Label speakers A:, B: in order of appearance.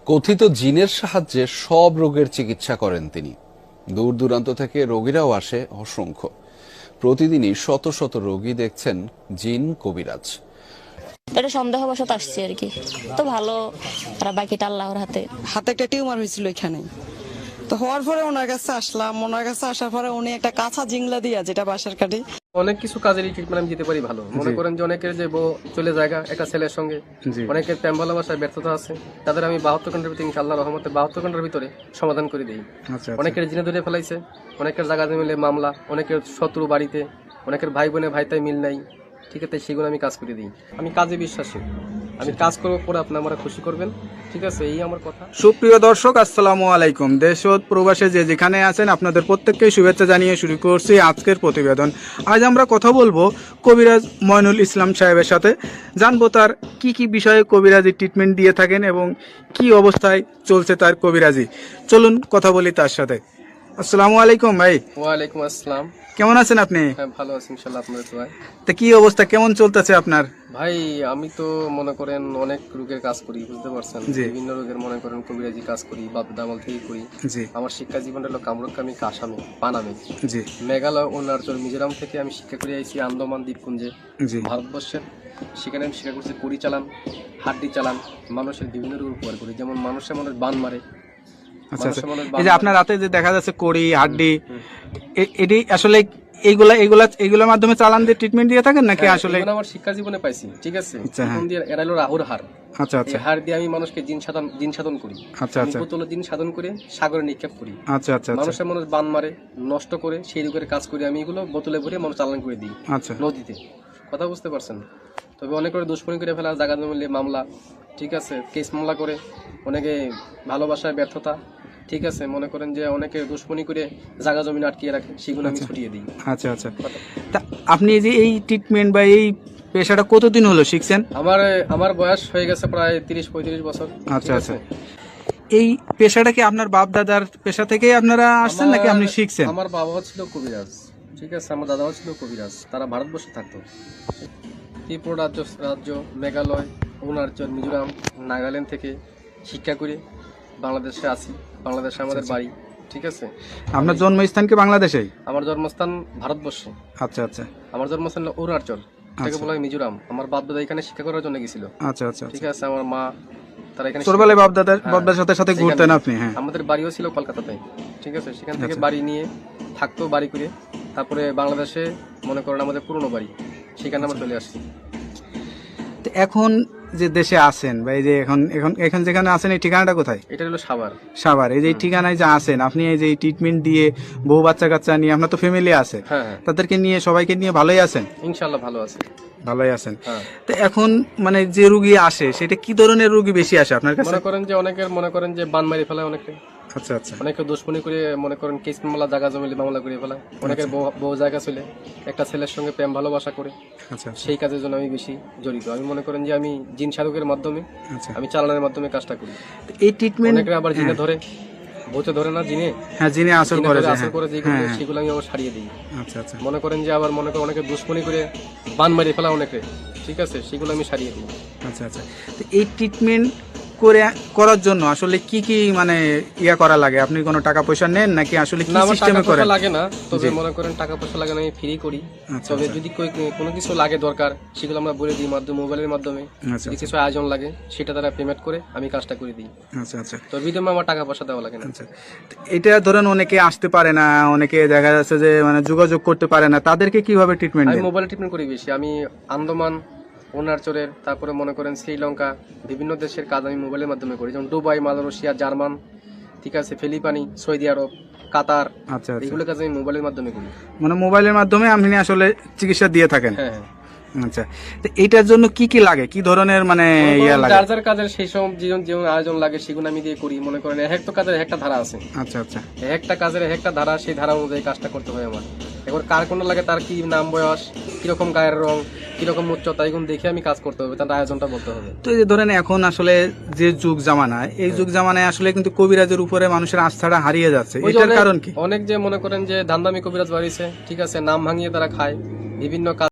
A: কথিত জিনের সাহায্যে সব রোগের চিকিৎসা করেন তিনি। দূর দূরান্ত থেকে রোগীরাও আসে অসংখ্য। প্রতিদিনই শত শত রোগী দেখছেন জিন কবিরাজ।
B: এটা সন্দেহবশত আসছে আর কি, তো ভালো, আর বাকিটা আল্লাহর হাতে।
C: হাতে একটা টিউমার হয়েছিল এখানে, তো হওয়ার পরে ওনার কাছে আসলাম। ওনার কাছে আসার পরে উনি একটা কাঁচা জিংলা দিয়া, যেটা বাসার কাঠি,
D: অনেক কিছু কাজেরই ট্রিটমেন্ট আমি দিতে পারি ভালো। মনে করেন যে অনেকের যে বউ চলে জায়গা একটা ছেলের সঙ্গে, অনেকের প্রেম ভালোবাসায় ব্যর্থতা আছে, তাদের আমি 72 ঘন্টার ভিতরে ইনশাআল্লাহ রহমতে 72 ঘন্টার ভিতরে সমাধান করে দিই। অনেকের জিনে ধরে ফেলাইছে, অনেকের জায়গা মিলে মামলা, অনেকের শত্রু বাড়িতে, অনেকের ভাই বোনে ভাইতাই মিল নাই, ঠিক আছে, সেগুলো আমি কাজ করে দিই। আমি কাজে বিশ্বাসী, আমি কাজ করবো পরে আপনি আমার খুশি করবেন, ঠিক আছে, এই আমার কথা।
E: সুপ্রিয় দর্শক, আসসালামু আলাইকুম। দেশ ও প্রবাসে যে যেখানে আছেন আপনাদের প্রত্যেককে শুভেচ্ছা জানিয়ে শুরু করছি আজকের প্রতিবেদন। আজ আমরা কথা বলবো কবিরাজ ময়নুল ইসলাম সাহেবের সাথে। জানবো তার কি কি বিষয়ে কবিরাজি ট্রিটমেন্ট দিয়ে থাকেন এবং কি অবস্থায় চলছে তার কবিরাজি। চলুন কথা বলি তার সাথে। আসসালামু আলাইকুম ভাই।
D: ওয়ালাইকুম আসসালাম।
E: কেমন আছেন আপনি?
D: হ্যাঁ, ভালো আছি ইনশাআল্লাহ, আপনাদের দোয়ায়।
E: তা কি অবস্থা, কেমন চলতেছে আপনার?
D: ভাই আমি তো মনে করেন অনেক রোগের কাজ করি, বুঝতে পারছেন,
E: জি।
D: বিভিন্ন রোগের মনে করেন কবিরাজি কাজ করি, বাপ দামাল থেকে করি।
E: জি
D: আমার শিক্ষা জীবনটা হলো কামরুকামি, কাসামে, পানামে,
E: জি
D: মেঘালয় ও অরুণাচল মিজোরাম থেকে আমি শিক্ষা করে আইছি আন্দামান দ্বীপপুঞ্জে,
E: জি
D: ভারতবর্ষের। সেখানে আমি শিক্ষা করছি কড়ি চালান, হাড্ডি চালান, মানুষের বিভিন্ন রোগ উপকার করি। যেমন মানুষের বান মারে।
E: আচ্ছা আচ্ছা। এই যে আপনার রাতে যে দেখা যাচ্ছে কড়ি হাড্ডি, এটি আসলে এইগুলোর মাধ্যমে চালান দিয়ে ট্রিটমেন্ট দিয়ে থাকেন নাকি? আসলে
D: আমার শিক্ষা জীবনে পাইছি, ঠিক আছে।
E: আচ্ছা, হ্যাঁ।
D: এরা হলো রাহুর হার।
E: আচ্ছা আচ্ছা
D: এই হার দিয়ে আমি মানুষকে জিন সাধন করি।
E: আচ্ছা আচ্ছা
D: বোতল জিন সাধন করে সাগরে নিক্ষেপ করি।
E: আচ্ছা আচ্ছা আচ্ছা
D: মানুষের মানুষ বান মারে, নষ্ট করে, সেই রোগের কাজ করি আমি। এগুলো বোতলে ভরে মানুষ চালান করে দিই
E: আচ্ছা
D: নদীতে। কথা বুঝতে পারছেন? তবে অনেক করে দুশ্মনী করে ফেলা, জায়গা জমিলে মামলা, ঠিক আছে, কেস মামলা করে, অনেকে ভালোবাসায় ব্যর্থতা, ঠিক আছে, মনে করেন যে অনেকে দুশ্মনী করে জায়গা জমিন আটকিয়ে রাখে, সেগুলো আমি ছুটিয়ে দিই।
E: আচ্ছা আচ্ছা। তা আপনি এই যে এই ট্রিটমেন্ট বা এই পেশাটা কতদিন হলো শিখছেন?
D: আমার বয়স হয়ে গেছে প্রায় 30-35 বছর।
E: আচ্ছা আচ্ছা। এই পেশাটা কি আপনার বাপ দাদার পেশা থেকে আপনারা আসছেন নাকি আপনি শিখছেন?
D: আমার বাবাও ছিল কবিরাজ, ঠিক আছে, আমার দাদাও ছিল কবিরাজ। তারা ভারতবর্ষে থাকতো, ত্রিপুরা রাজ্য, মেঘালয়, অরুণাচল, মিজোরাম, নাগাল্যান্ড থেকে শিক্ষা করে বাংলাদেশে আসি। বাংলাদেশে আমাদের বাড়ি, ঠিক আছে।
E: আপনার জন্মস্থান কি বাংলাদেশেই?
D: আমার জন্মস্থান ভারতবর্ষে।
E: আচ্ছা আচ্ছা
D: আমার জন্মস্থান হলো অরুণাচল, এটাকে বলা হয় মিজোরাম। আমার বাপ দাদা এখানে শিক্ষা করার জন্য গেছিল,
E: আচ্ছা আচ্ছা।
D: ঠিক আছে। আমার মা, তারা এখানে
E: ছোটবেলায় বাপ দাদার সাথে সাথে ঘুরতেন আপনি? হ্যাঁ।
D: আমাদের বাড়িও ছিল কলকাতাতে, ঠিক আছে। সেখান থেকে বাড়ি নিয়ে থাকতো, বাড়ি করে তারপরে বাংলাদেশে মনে করেন আমাদের পুরনো বাড়ি, সেখানে আমরা চলে আসছি।
E: তো এখন যে দেশে আছেন বা এই যে এখন এখন এখন যেখানে আছেন এই ঠিকানাটা কোথায়?
D: এটা হলো সাভার।
E: সাভার। এই যে ঠিকানায় যে আছেন আপনি, এই যে ট্রিটমেন্ট দিয়ে বউ বাচ্চা কাচ্চা নিয়ে, আপনার তো ফ্যামিলি আছে,
D: হ্যাঁ হ্যাঁ,
E: তাদেরকে নিয়ে সবাইকে নিয়ে ভালোই আছেন?
D: ইনশাল্লাহ ভালো আছে।
E: ভালোই আছেন।
D: হ্যাঁ,
E: তো এখন মানে যে রুগী আসে সেটা কি ধরনের রুগী বেশি আসে আপনার কাছে?
D: মনে করেন যে অনেকের মনে করেন যে বান মারি ফেলায়, অনেকে
E: আচ্ছা আচ্ছা
D: অনেকে দুশ্মনী করে, মনে করেন কেস মামলা, জায়গা জমিলে মামলা করে ফেলায়। অনেকের বউ জায়গা চলে একটা ছেলের সঙ্গে প্রেম ভালোবাসা করে,
E: আচ্ছা
D: সেই কাজের জন্য আমি বেশি জড়িত। আমি মনে করেন যে আমি জিন সাধকের মাধ্যমে,
E: আচ্ছা।
D: আমি চালানোর মাধ্যমে কাজটা করি।
E: তো এই ট্রিটমেন্ট
D: অনেকে আবার জিনে ধরে, ভূতে ধরে না, জিনে
E: হ্যাঁ, জিনে আসর
D: জিনে
E: করে
D: ধরে
E: যে,
D: আসর করে যেগুলো, সেগুলো আমি আবার সারিয়ে দিই।
E: আচ্ছা আচ্ছা
D: মনে করেন যে আবার মনে করেন অনেকে দুশ্মনী করে বান মারি ফেলা অনেকে, ঠিক আছে, সেগুলো আমি সারিয়ে দিই।
E: আচ্ছা আচ্ছা। তো এই ট্রিটমেন্ট করার জন্য আসলে কি কি মানে করা লাগে? আপনি কোনো টাকা পয়সা নেন নাকি আসলে কি
D: না, আমার টাকা
E: সিস্টেমে করেন?
D: পয়সা লাগে না, তবে মনে করেন টাকা পয়সা লাগে না, আমি ফ্রি করি।
E: আচ্ছা,
D: তবে
E: আচ্ছা।
D: যদি কোনো কিছু লাগে দরকার, সেগুলো আমরা বলে দিই মোবাইলের মাধ্যমে।
E: আচ্ছা
D: যদি কিছু আয়োজন লাগে সেটা তারা পেমেন্ট করে আমি কাজটা করে দিই।
E: আচ্ছা আচ্ছা
D: তো বিদমে আমার টাকা পয়সা দেওয়া লাগে না।
E: আচ্ছা। তো এটা ধরেন অনেকে আসতে পারে না, অনেকে দেখা যাচ্ছে যে মানে যোগাযোগ করতে পারে না, তাদেরকে কিভাবে ট্রিটমেন্ট
D: আমি
E: দেন?
D: মোবাইলে ট্রিটমেন্ট করি বেশি। আমি আন্দামান, অরুণাচলের, তারপরে মনে করেন শ্রীলঙ্কা, বিভিন্ন দেশের কাজ আমি মোবাইলের মাধ্যমে করি। যেমন দুবাই, মালয়েশিয়া, জার্মান, ঠিক আছে, ফিলিপাইনি, সৌদি আরব, কাতার,
E: আচ্ছা আচ্ছা।
D: এগুলো কাজ আমি মোবাইলের মাধ্যমে করি।
E: মানে মোবাইলের মাধ্যমে আপনি আসলে চিকিৎসা দিয়ে থাকেন?
D: হ্যাঁ হ্যাঁ।
E: আচ্ছা। তো এইটার জন্য কি কি লাগে, কি ধরনের মানে লাগে?
D: যার যার কাজের সেই সব যেমন আয়োজন লাগে সেগুলো আমি দিয়ে করি। মনে করেন এক একটা কাজের একটা ধারা আছে,
E: আচ্ছা আচ্ছা
D: একটা কাজের একটা ধারা, সেই ধারা অনুযায়ী কাজটা করতে হয় আমার। এবার কার কোনটা লাগে, তার কি নাম, বয়স, কিরকম গায়ের রং, কিরকম উচ্চতা, এগুলো দেখে আমি কাজ করতে হবে, তার আয়োজনটা বলতে হবে।
E: তো এই যে ধরেন এখন আসলে যে যুগ জামানা, এই যুগ জামানায় আসলে কিন্তু কবিরাজের উপরে মানুষের আস্থাটা হারিয়ে যাচ্ছে, এটার কারণ কি?
D: অনেক যে মনে করেন যে ধান্দামি কবিরাজ বাড়িছে, ঠিক আছে, নাম ভাঙিয়ে তারা খায়, বিভিন্ন কাজ